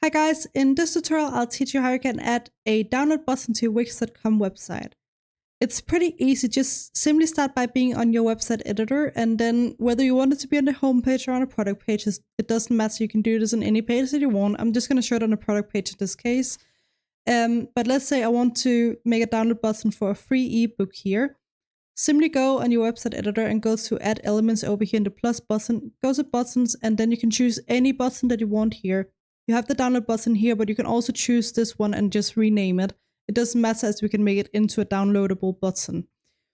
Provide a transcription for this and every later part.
Hi guys, in this tutorial I'll teach you how you can add a download button to your Wix.com website. It's pretty easy, just simply start by being on your website editor, and then whether you want it to be on the home page or on a product page, it doesn't matter, you can do this on any page that you want. I'm just going to show it on a product page in this case. But let's say I want to make a download button for a free ebook here. Simply go on your website editor and go to add elements over here in the plus button, go to buttons, and then you can choose any button that you want here. You have the download button here, but you can also choose this one and just rename it. It doesn't matter, as we can make it into a downloadable button.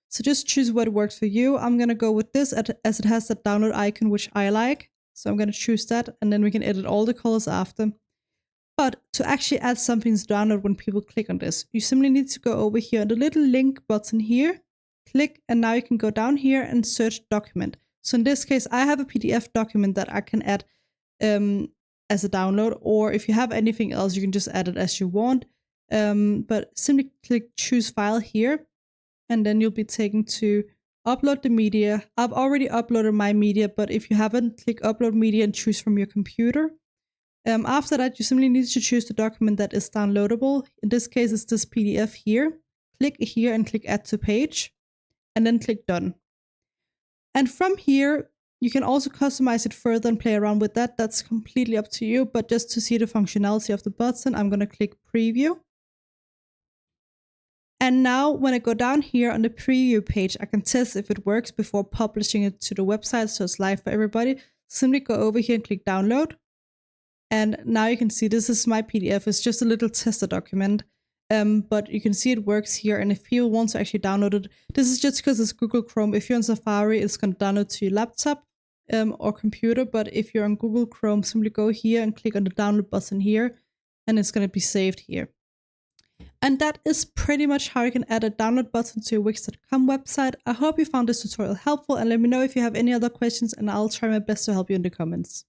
So just choose what works for you. I'm going to go with this as it has that download icon, which I like. So I'm going to choose that, and then we can edit all the colors after. But to actually add something to download when people click on this, you simply need to go over here on the little link button here, click, and now you can go down here and search document. So in this case, I have a PDF document that I can add as a download, or if you have anything else, you can just add it as you want. But simply click choose file here, and then you'll be taken to upload the media. I've already uploaded my media, but if you haven't, click upload media and choose from your computer. After that, you simply need to choose the document that is downloadable. In this case, it's this PDF here. Click here and click add to page, and then click done. And from here, you can also customize it further and play around with that. That's completely up to you, but just to see the functionality of the button, I'm going to click preview. And now when I go down here on the preview page, I can test if it works before publishing it to the website, so it's live for everybody. Simply go over here and click download. And now you can see this is my PDF. It's just a little tester document. But you can see it works here, and if people want to actually download it, this is just because it's Google Chrome. If you're on Safari, it's going to download to your laptop or computer, but if you're on Google Chrome, simply go here and click on the download button here, and it's going to be saved here. And that is pretty much how you can add a download button to your Wix.com website. I hope you found this tutorial helpful, and let me know if you have any other questions, and I'll try my best to help you in the comments.